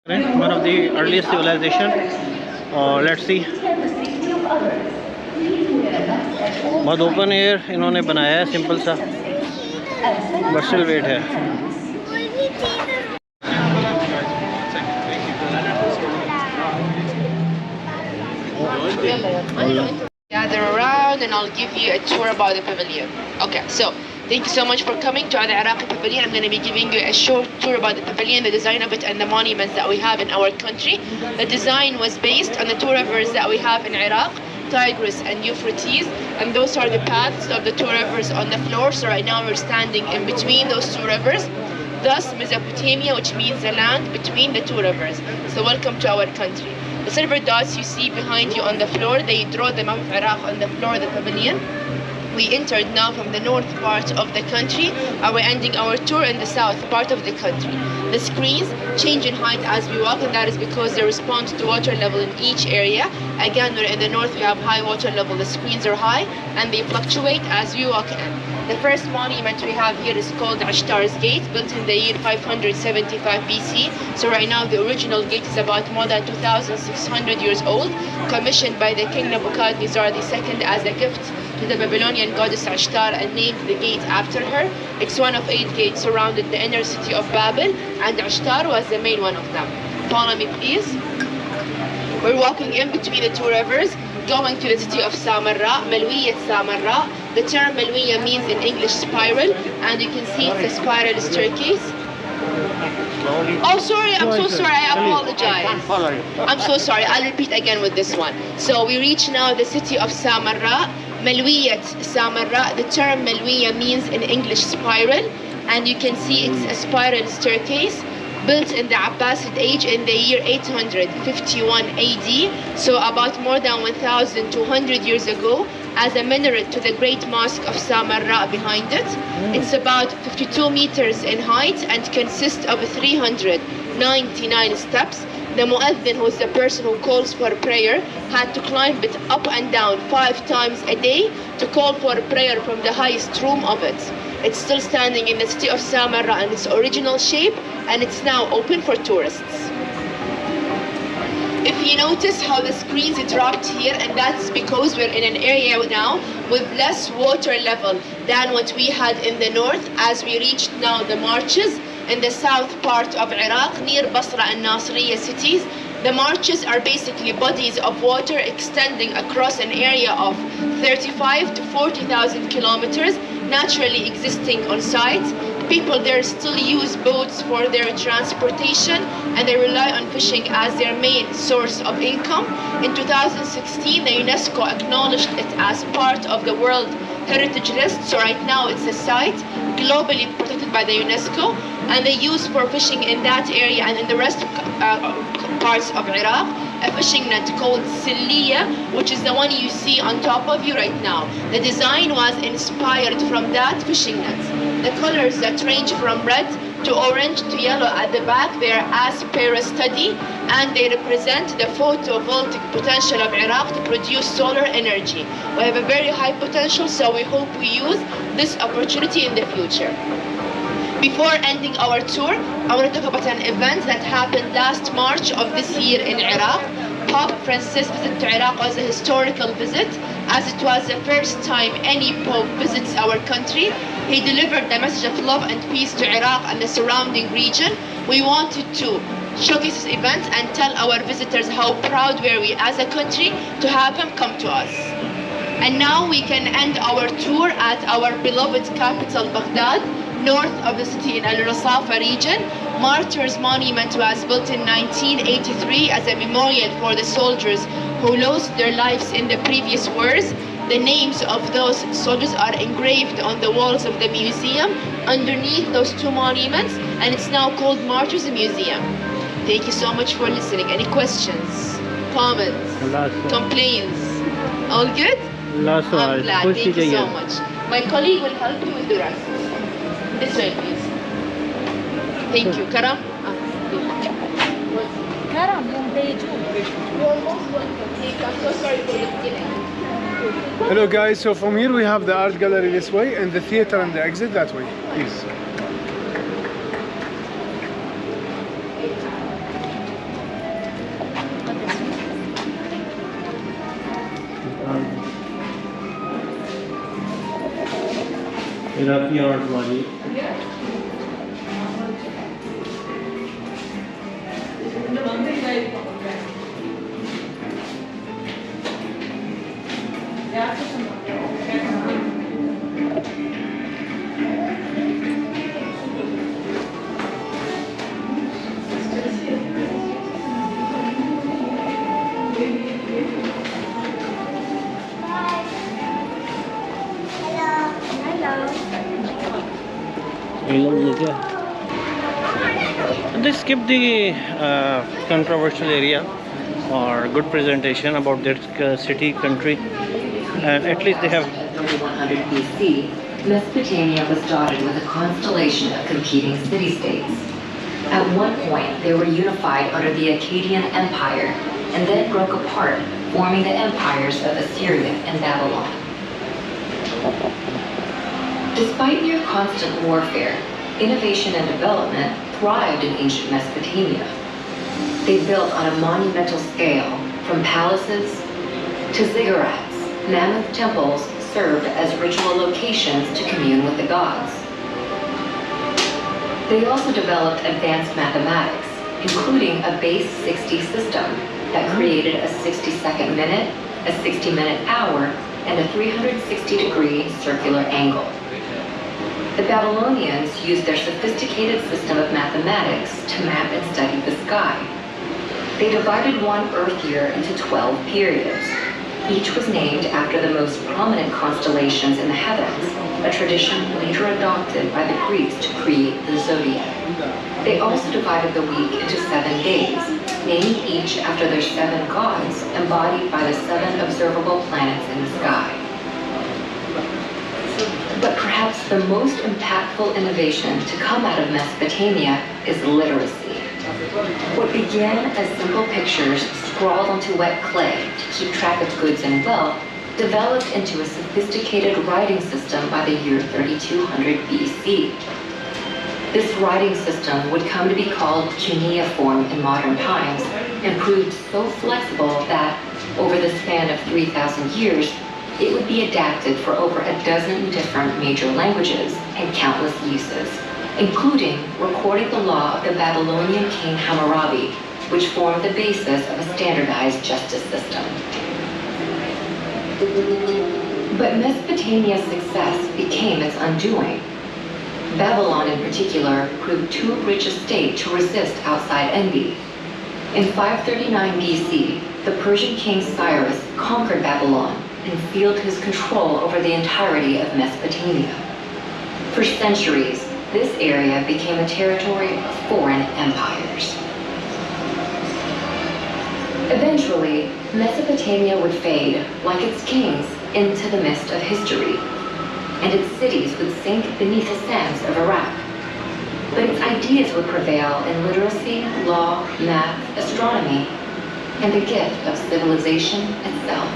One of the earliest civilization. Let's see. बहुत open air इन्होंने बनाया है, सिंपल सा, बट स्टिल वेट है. Gather around and I'll give you a tour about the pavilion. Okay, so thank you so much for coming to the Iraqi pavilion. I'm going to be giving you a short tour about the pavilion, the design of it, and the monuments that we have in our country. The design was based on the two rivers that we have in Iraq, Tigris and Euphrates, and those are the paths of the two rivers on the floor. So right now we're standing in between those two rivers. Thus Mesopotamia, which means the land between the two rivers. So welcome to our country. The silver dots you see behind you on the floor, they draw the map of Iraq on the floor of the pavilion. We entered now from the north part of the country, and we're ending our tour in the south part of the country. The screens change in height as we walk, and that is because they respond to water level in each area. Again, we're in the north, we have high water level, the screens are high, and they fluctuate as we walk in. The first monument we have here is called Ashtar's Gate, built in the year 575 BC. So right now the original gate is about more than 2,600 years old, commissioned by the king Nebuchadnezzar II as a gift to the Babylonian goddess Ashtar, and named the gate after her. It's one of 8 gates surrounded the inner city of Babel, and Ashtar was the main one of them. Follow me please. We're walking in between the two rivers, going to the city of Samarra, Malwiyat Samarra. The term Malwiya means in English spiral, and you can see it's a spiral staircase. Oh, sorry, I'm so sorry, I apologize. I'm so sorry, I'll repeat again with this one. So we reach now the city of Samarra, Malwiyat Samarra. The term Malwiya means in English spiral, and you can see it's a spiral staircase built in the Abbasid age in the year 851 AD, so about more than 1,200 years ago, as a minaret to the great mosque of Samarra behind it. It's about 52 meters in height and consists of 399 steps. The muezzin, who is the person who calls for prayer, had to climb it up and down 5 times a day to call for prayer from the highest room of it. It's still standing in the city of Samarra in its original shape, and it's now open for tourists. If you notice how the screens dropped here, and that's because we're in an area now with less water level than what we had in the north, as we reached now the marshes in the south part of Iraq near Basra and Nasiriyah cities. The marshes are basically bodies of water extending across an area of 35 to 40,000 kilometers, naturally existing on site. People there still use boats for their transportation, and they rely on fishing as their main source of income. In 2016, the UNESCO acknowledged it as part of the World Heritage List, so right now it's a site globally protected by the UNESCO, and they use for fishing in that area and in the rest parts of Iraq a fishing net called Silliya, which is the one you see on top of you right now. The design was inspired from that fishing net. The colors that range from red to orange to yellow at the back, they are as per a study, and they represent the photovoltaic potential of Iraq to produce solar energy. We have a very high potential, so we hope we use this opportunity in the future. Before ending our tour, I want to talk about an event that happened last March of this year in Iraq. Pope Francis' visit to Iraq was a historical visit, as it was the first time any Pope visits our country. He delivered the message of love and peace to Iraq and the surrounding region. We wanted to showcase this event and tell our visitors how proud were we as a country to have him come to us. And now we can end our tour at our beloved capital, Baghdad, north of the city in Al-Rasafa region. Martyrs Monument was built in 1983 as a memorial for the soldiers who lost their lives in the previous wars. The names of those soldiers are engraved on the walls of the museum underneath those two monuments, and it's now called Martyrs Museum. Thank you so much for listening. Any questions, comments, complaints? All good? I'm glad. Thank you so much. My colleague will help you with the rest. This way, please. Thank you. Karam? Karam, You're most welcome. I'm so sorry for the beginning. Hello guys, so from here we have the art gallery this way and the theater and the exit that way, please. Iraqi art वाली They skip the controversial area or good presentation about their city, country, and at least they have. 100 BC, Mesopotamia was dotted with a constellation of competing city-states. At one point, they were unified under the Akkadian Empire and then broke apart, forming the empires of Assyria and Babylon. Despite near constant warfare, innovation and development thrived in ancient Mesopotamia. They built on a monumental scale, from palaces to ziggurats. Mammoth temples served as ritual locations to commune with the gods. They also developed advanced mathematics, including a base 60 system that created a 60-second minute, a 60-minute hour, and a 360-degree circular angle. The Babylonians used their sophisticated system of mathematics to map and study the sky. They divided one Earth year into 12 periods. Each was named after the most prominent constellations in the heavens, a tradition later adopted by the Greeks to create the zodiac. They also divided the week into 7 days, naming each after their 7 gods, embodied by the 7 observable planets in the sky. But perhaps the most impactful innovation to come out of Mesopotamia is literacy. What began as simple pictures scrawled onto wet clay to keep track of goods and wealth developed into a sophisticated writing system by the year 3200 BC. This writing system would come to be called cuneiform in modern times and proved so flexible that, over the span of 3,000 years, it would be adapted for over a dozen different major languages and countless uses, including recording the law of the Babylonian king Hammurabi, which formed the basis of a standardized justice system. But Mesopotamia's success became its undoing. Babylon in particular proved too rich a state to resist outside envy. In 539 BC, the Persian king Cyrus conquered Babylon and sealed his control over the entirety of Mesopotamia. For centuries, this area became a territory of foreign empires. Eventually, Mesopotamia would fade, like its kings, into the mist of history, and its cities would sink beneath the sands of Iraq. But its ideas would prevail in literacy, law, math, astronomy, and the gift of civilization itself.